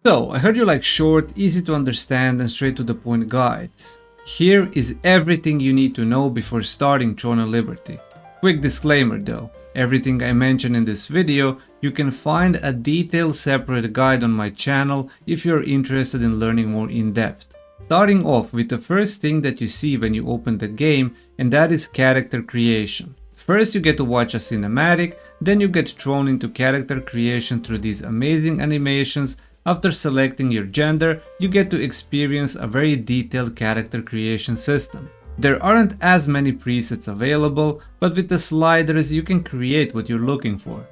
So, I heard you like short, easy to understand and straight to the point guides. Here is everything you need to know before starting Throne of Liberty. Quick disclaimer though, everything I mention in this video, you can find a detailed separate guide on my channel if you're interested in learning more in depth. Starting off with the first thing that you see when you open the game, and that is character creation. First you get to watch a cinematic, then you get thrown into character creation through these amazing animations. After selecting your gender, you get to experience a very detailed character creation system. There aren't as many presets available, but with the sliders you can create what you're looking for.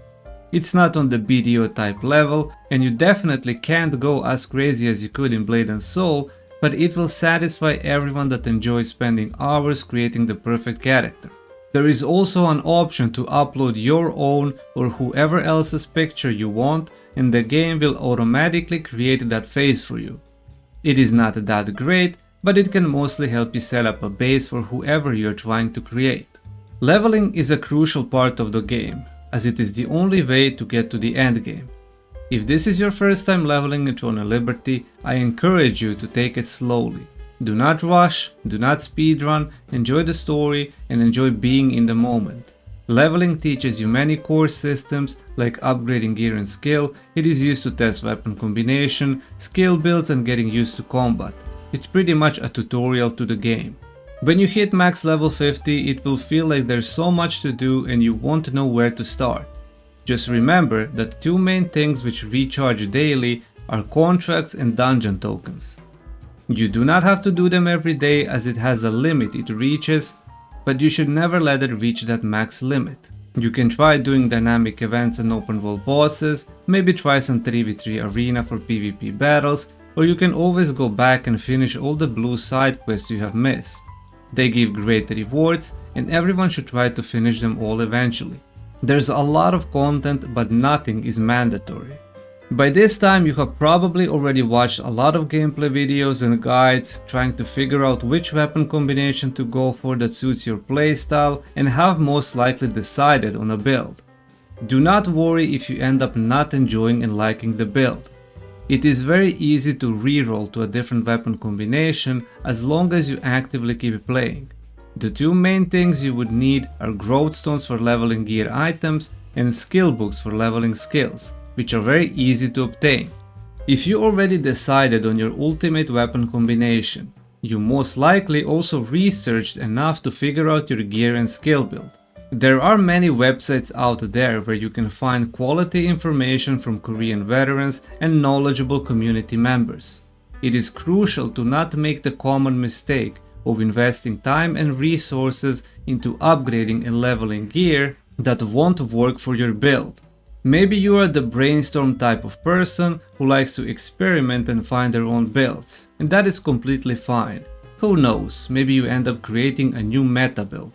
It's not on the BDO type level, and you definitely can't go as crazy as you could in Blade & Soul, but it will satisfy everyone that enjoys spending hours creating the perfect character. There is also an option to upload your own or whoever else's picture you want, and the game will automatically create that face for you. It is not that great, but it can mostly help you set up a base for whoever you are trying to create. Leveling is a crucial part of the game, as it is the only way to get to the end game. If this is your first time leveling in Throne of Liberty, I encourage you to take it slowly. Do not rush, do not speedrun, enjoy the story and enjoy being in the moment. Leveling teaches you many core systems like upgrading gear and skill. It is used to test weapon combination, skill builds and getting used to combat. It's pretty much a tutorial to the game. When you hit max level 50, it will feel like there's so much to do and you won't know where to start. Just remember that two main things which recharge daily are contracts and dungeon tokens. You do not have to do them every day as it has a limit it reaches, but you should never let it reach that max limit. You can try doing dynamic events and open world bosses, maybe try some 3v3 arena for PvP battles, or you can always go back and finish all the blue side quests you have missed. They give great rewards and everyone should try to finish them all eventually. There's a lot of content, but nothing is mandatory. By this time you have probably already watched a lot of gameplay videos and guides trying to figure out which weapon combination to go for that suits your playstyle and have most likely decided on a build. Do not worry if you end up not enjoying and liking the build. It is very easy to reroll to a different weapon combination as long as you actively keep playing. The two main things you would need are growth stones for leveling gear items and skill books for leveling skills, which are very easy to obtain. If you already decided on your ultimate weapon combination, you most likely also researched enough to figure out your gear and skill build. There are many websites out there where you can find quality information from Korean veterans and knowledgeable community members. It is crucial to not make the common mistake of investing time and resources into upgrading and leveling gear that won't work for your build. Maybe you are the brainstorm type of person who likes to experiment and find their own builds, and that is completely fine. Who knows, maybe you end up creating a new meta build.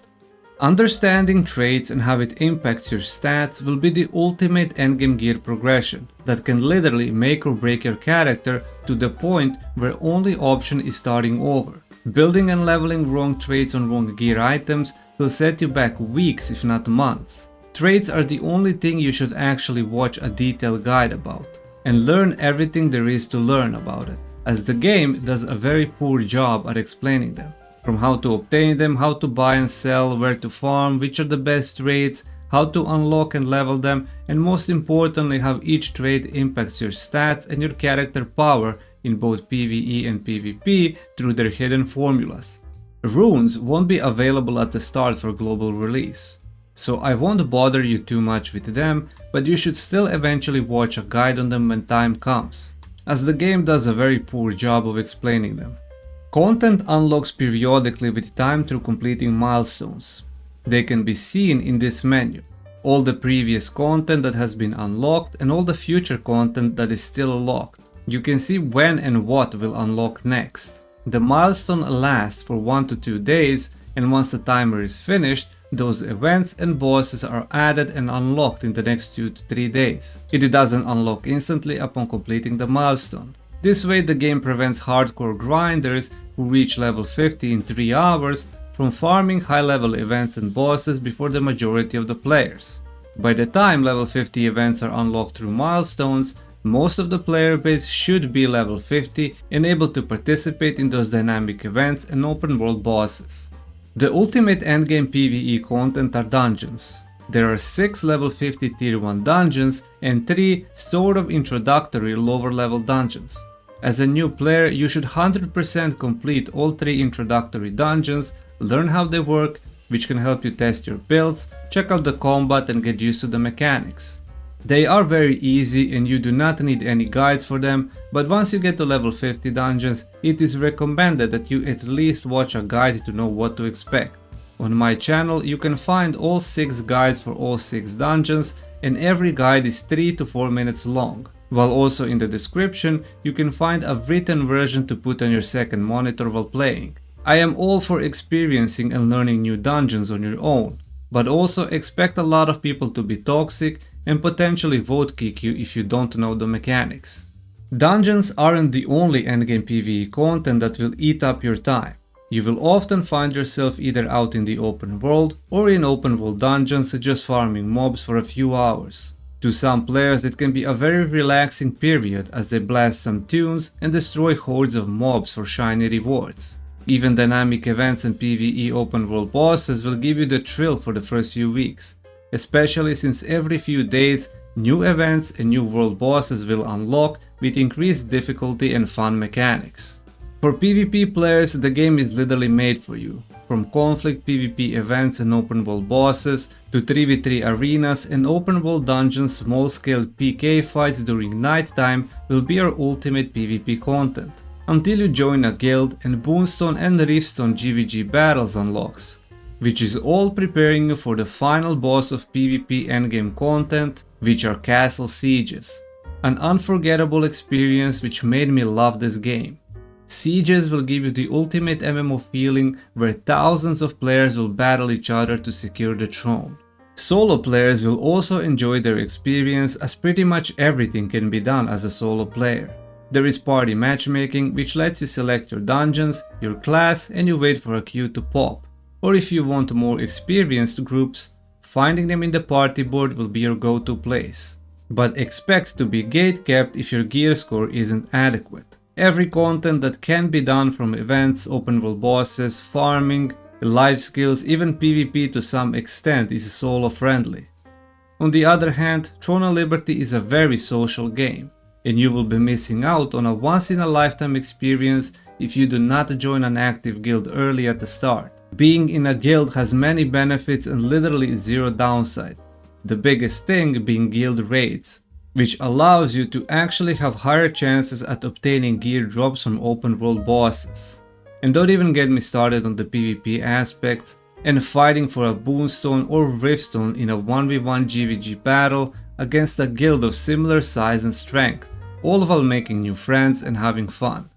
Understanding traits and how it impacts your stats will be the ultimate endgame gear progression that can literally make or break your character to the point where only option is starting over. Building and leveling wrong traits on wrong gear items will set you back weeks if not months. Traits are the only thing you should actually watch a detailed guide about and learn everything there is to learn about it, as the game does a very poor job at explaining them. From how to obtain them, how to buy and sell, where to farm, which are the best traits, how to unlock and level them, and most importantly how each trait impacts your stats and your character power in both PvE and PvP through their hidden formulas. Runes won't be available at the start for global release, so I won't bother you too much with them, but you should still eventually watch a guide on them when time comes, as the game does a very poor job of explaining them. Content unlocks periodically with time through completing milestones. They can be seen in this menu. All the previous content that has been unlocked and all the future content that is still locked. You can see when and what will unlock next. The milestone lasts for 1 to 2 days, and once the timer is finished, those events and bosses are added and unlocked in the next 2 to 3 days. It doesn't unlock instantly upon completing the milestone. This way the game prevents hardcore grinders who reach level 50 in 3 hours from farming high level events and bosses before the majority of the players. By the time level 50 events are unlocked through milestones, Most of the player base should be level 50 and able to participate in those dynamic events and open world bosses. The ultimate endgame PvE content are dungeons. There are 6 level 50 tier 1 dungeons and 3 sort of introductory lower level dungeons. As a new player, you should 100% complete all 3 introductory dungeons, learn how they work, which can help you test your builds, check out the combat and get used to the mechanics. They are very easy and you do not need any guides for them, but once you get to level 50 dungeons, it is recommended that you at least watch a guide to know what to expect. On my channel you can find all 6 guides for all 6 dungeons and every guide is 3 to 4 minutes long, while also in the description you can find a written version to put on your second monitor while playing. I am all for experiencing and learning new dungeons on your own, but also expect a lot of people to be toxic and potentially vote kick you if you don't know the mechanics. Dungeons aren't the only endgame PvE content that will eat up your time. You will often find yourself either out in the open world or in open world dungeons just farming mobs for a few hours. To some players it can be a very relaxing period as they blast some tunes and destroy hordes of mobs for shiny rewards. Even dynamic events and PvE open world bosses will give you the thrill for the first few weeks, especially since every few days new events and new world bosses will unlock with increased difficulty and fun mechanics. For PvP players, the game is literally made for you. From conflict PvP events and open world bosses to 3v3 arenas and open world dungeons, small scale PK fights during nighttime will be your ultimate PvP content. Until you join a guild and Boonstone and Riftstone GVG battles unlocks, which is all preparing you for the final boss of PvP endgame content, which are castle sieges. An unforgettable experience which made me love this game. Sieges will give you the ultimate MMO feeling where thousands of players will battle each other to secure the throne. Solo players will also enjoy their experience as pretty much everything can be done as a solo player. There is party matchmaking which lets you select your dungeons, your class and you wait for a queue to pop. Or if you want more experienced groups, finding them in the party board will be your go-to place. But expect to be gate kept if your gear score isn't adequate. Every content that can be done from events, open world bosses, farming, life skills, even PvP to some extent is solo friendly. On the other hand, Throne of Liberty is a very social game, and you will be missing out on a once in a lifetime experience if you do not join an active guild early at the start. Being in a guild has many benefits and literally zero downsides, the biggest thing being guild raids, which allows you to actually have higher chances at obtaining gear drops from open world bosses. And don't even get me started on the PvP aspects and fighting for a Boonstone or Riftstone in a 1v1 GVG battle against a guild of similar size and strength, all while making new friends and having fun.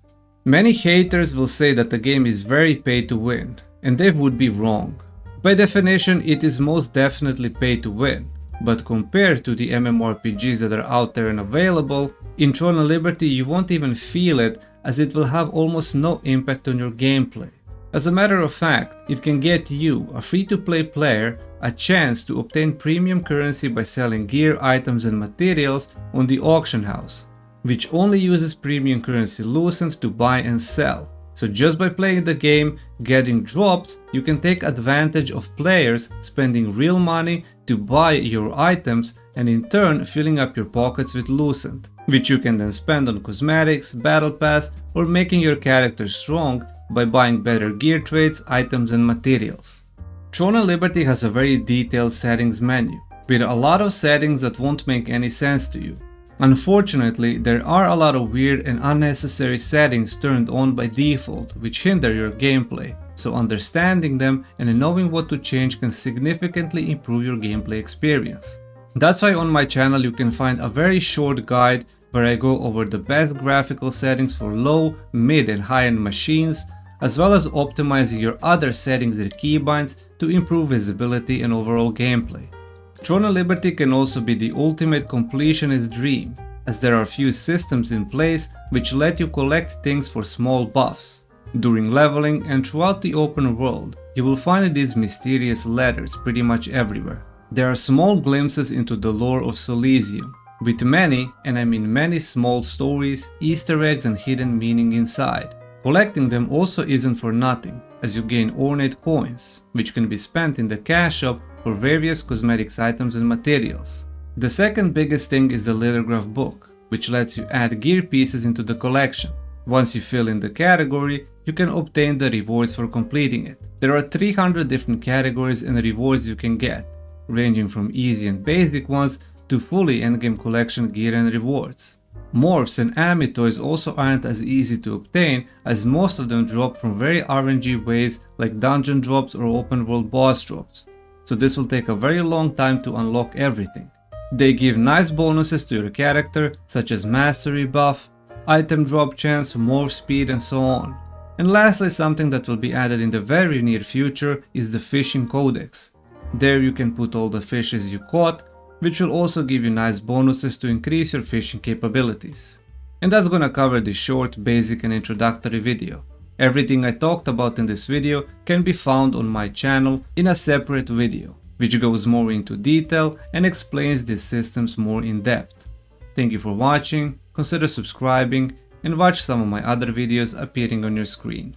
Many haters will say that the game is very pay to win, and they would be wrong. By definition, it is most definitely pay to win, but compared to the MMORPGs that are out there and available, in Throne of Liberty you won't even feel it as it will have almost no impact on your gameplay. As a matter of fact, it can get you, a free-to-play player, a chance to obtain premium currency by selling gear, items and materials on the auction house, which only uses premium currency Lucent to buy and sell. So just by playing the game, getting drops, you can take advantage of players spending real money to buy your items and in turn filling up your pockets with Lucent, which you can then spend on cosmetics, battle pass or making your character strong by buying better gear traits, items and materials. Throne of Liberty has a very detailed settings menu, with a lot of settings that won't make any sense to you. Unfortunately, there are a lot of weird and unnecessary settings turned on by default which hinder your gameplay, so understanding them and knowing what to change can significantly improve your gameplay experience. That's why on my channel you can find a very short guide where I go over the best graphical settings for low, mid and high-end machines, as well as optimizing your other settings and keybinds to improve visibility and overall gameplay. Throne of Liberty can also be the ultimate completionist dream, as there are few systems in place which let you collect things for small buffs. During leveling and throughout the open world, you will find these mysterious letters pretty much everywhere. There are small glimpses into the lore of Solysium, with many, and I mean many small stories, Easter eggs and hidden meaning inside. Collecting them also isn't for nothing, as you gain ornate coins, which can be spent in the cash shop for various cosmetics items and materials. The second biggest thing is the lithograph book, which lets you add gear pieces into the collection. Once you fill in the category, you can obtain the rewards for completing it. There are 300 different categories and rewards you can get, ranging from easy and basic ones to fully endgame collection gear and rewards. Morphs and Ami toys also aren't as easy to obtain, as most of them drop from very RNG ways like dungeon drops or open world boss drops, so this will take a very long time to unlock everything. They give nice bonuses to your character, such as mastery buff, item drop chance, morph speed and so on. And lastly, something that will be added in the very near future is the fishing codex. There you can put all the fishes you caught, which will also give you nice bonuses to increase your fishing capabilities. And that's gonna cover this short, basic and introductory video. Everything I talked about in this video can be found on my channel in a separate video, which goes more into detail and explains these systems more in depth. Thank you for watching, consider subscribing and watch some of my other videos appearing on your screen.